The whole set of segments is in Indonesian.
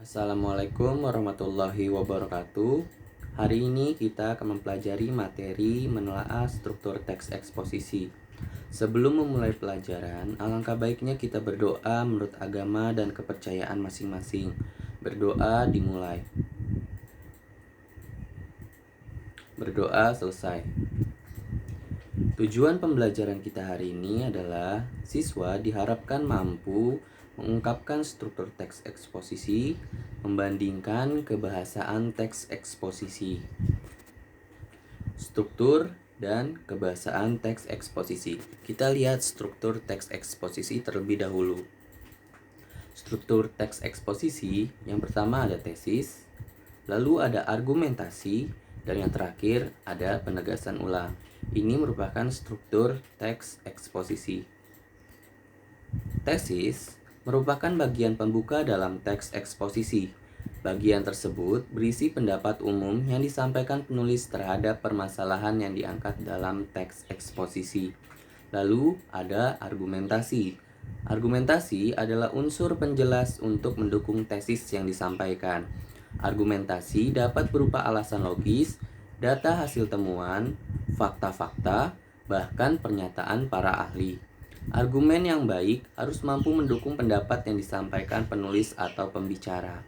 Assalamualaikum warahmatullahi wabarakatuh. Hari ini kita akan mempelajari materi menelaah struktur teks eksposisi. Sebelum memulai pelajaran, alangkah baiknya kita berdoa menurut agama dan kepercayaan masing-masing. Berdoa dimulai. Berdoa selesai. Tujuan pembelajaran kita hari ini adalah siswa diharapkan mampu mengungkapkan struktur teks eksposisi, membandingkan kebahasaan teks eksposisi. Struktur dan kebahasaan teks eksposisi. Kita lihat struktur teks eksposisi terlebih dahulu. Struktur teks eksposisi yang pertama ada tesis, lalu ada argumentasi, dan yang terakhir ada penegasan ulang. Ini merupakan struktur teks eksposisi. Tesis merupakan bagian pembuka dalam teks eksposisi. Bagian tersebut berisi pendapat umum yang disampaikan penulis terhadap permasalahan yang diangkat dalam teks eksposisi. Lalu ada argumentasi. Argumentasi adalah unsur penjelas untuk mendukung tesis yang disampaikan. Argumentasi dapat berupa alasan logis, data hasil temuan, fakta-fakta, bahkan pernyataan para ahli. Argumen yang baik harus mampu mendukung pendapat yang disampaikan penulis atau pembicara.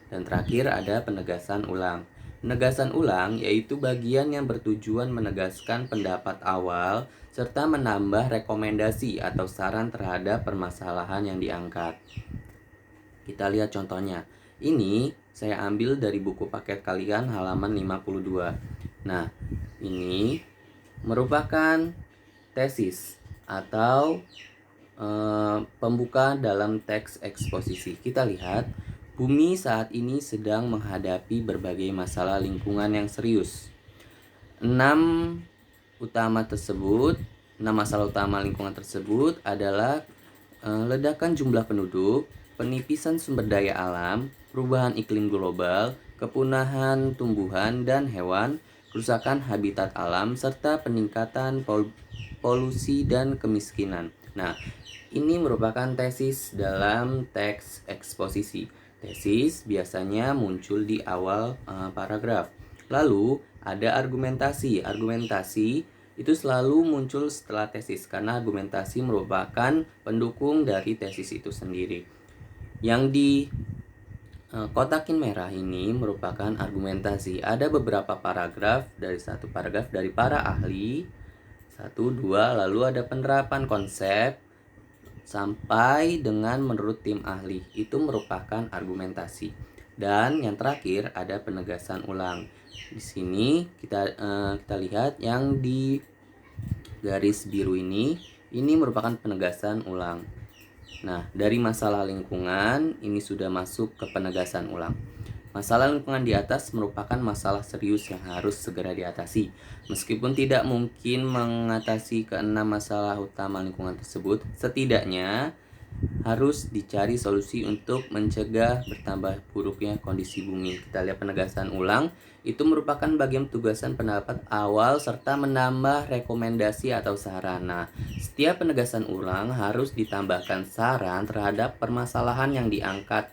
Dan terakhir ada penegasan ulang. Penegasan ulang yaitu bagian yang bertujuan menegaskan pendapat awal serta menambah rekomendasi atau saran terhadap permasalahan yang diangkat. Kita lihat contohnya. Ini saya ambil dari buku paket kalian halaman 52. Nah, ini merupakan tesis atau pembuka dalam teks eksposisi. Kita lihat, bumi saat ini sedang menghadapi berbagai masalah lingkungan yang serius. 6 masalah utama lingkungan tersebut adalah ledakan jumlah penduduk, penipisan sumber daya alam, perubahan iklim global, kepunahan tumbuhan dan hewan, kerusakan habitat alam, serta peningkatan polusi dan kemiskinan. Nah, ini merupakan tesis dalam teks eksposisi. Tesis biasanya muncul di awal paragraf. Lalu ada argumentasi. Argumentasi itu selalu muncul setelah tesis karena argumentasi merupakan pendukung dari tesis itu sendiri. Yang di kotakin merah ini merupakan argumentasi. Ada beberapa paragraf dari para ahli. 1, 2, lalu ada penerapan konsep sampai dengan menurut tim ahli. Itu merupakan argumentasi. Dan yang terakhir ada penegasan ulang. Di sini kita lihat yang di garis biru ini merupakan penegasan ulang. Nah, dari masalah lingkungan ini sudah masuk ke penegasan ulang. Masalah lingkungan di atas merupakan masalah serius yang harus segera diatasi. Meskipun tidak mungkin mengatasi keenam masalah utama lingkungan tersebut, setidaknya harus dicari solusi untuk mencegah bertambah buruknya kondisi bumi. Kita lihat penegasan ulang, itu merupakan bagian tugasan pendapat awal serta menambah rekomendasi atau saran. Nah, setiap penegasan ulang harus ditambahkan saran terhadap permasalahan yang diangkat.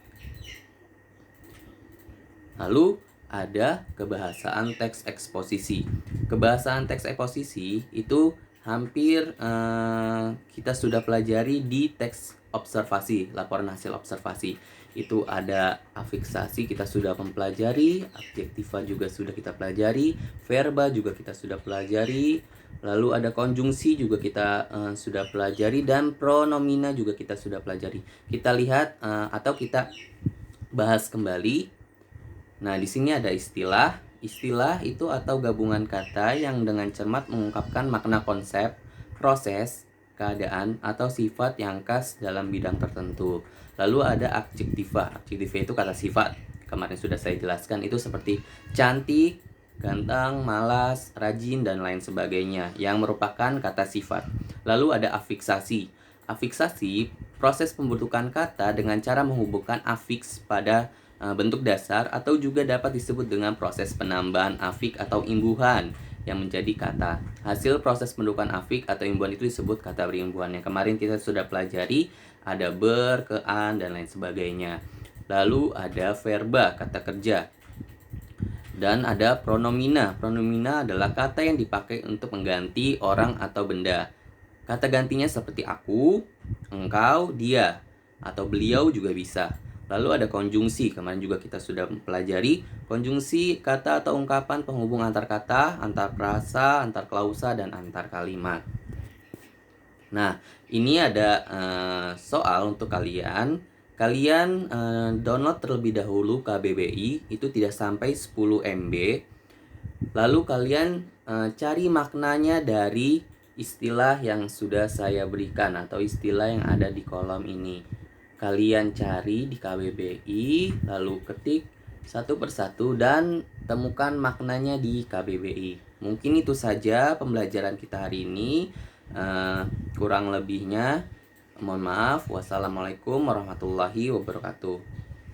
Lalu ada kebahasaan teks eksposisi. Kebahasaan teks eksposisi itu hampir kita sudah pelajari di teks observasi, laporan hasil observasi. Itu ada afiksasi kita sudah mempelajari, adjektiva juga sudah kita pelajari, verba juga kita sudah pelajari, lalu ada konjungsi juga kita sudah pelajari, dan pronomina juga kita sudah pelajari. Kita lihat atau kita bahas kembali. Nah, di sini ada istilah. Istilah itu atau gabungan kata yang dengan cermat mengungkapkan makna konsep, proses, keadaan, atau sifat yang khas dalam bidang tertentu. Lalu ada adjektiva. Adjektiva itu kata sifat. Kemarin sudah saya jelaskan, itu seperti cantik, ganteng, malas, rajin, dan lain sebagainya yang merupakan kata sifat. Lalu ada afiksasi. Afiksasi, proses pembentukan kata dengan cara menghubungkan afiks pada bentuk dasar atau juga dapat disebut dengan proses penambahan afik atau imbuhan yang menjadi kata. Hasil proses pembentukan afik atau imbuhan itu disebut kata berimbuhan. Yang kemarin kita sudah pelajari, ada ber, ke, an, dan lain sebagainya. Lalu ada verba, kata kerja. Dan ada pronomina. Pronomina adalah kata yang dipakai untuk mengganti orang atau benda. Kata gantinya seperti aku, engkau, dia, atau beliau juga bisa. Lalu ada konjungsi. Kemarin juga kita sudah mempelajari konjungsi kata atau ungkapan penghubung antar kata, antar frasa, antar klausa, dan antar kalimat. Nah, ini ada soal untuk kalian. Kalian download terlebih dahulu KBBI, itu tidak sampai 10 MB. Lalu kalian cari maknanya dari istilah yang sudah saya berikan atau istilah yang ada di kolom ini. Kalian cari di KBBI, lalu ketik satu persatu dan temukan maknanya di KBBI. Mungkin itu saja pembelajaran kita hari ini. Kurang lebihnya mohon maaf. Wassalamualaikum warahmatullahi wabarakatuh.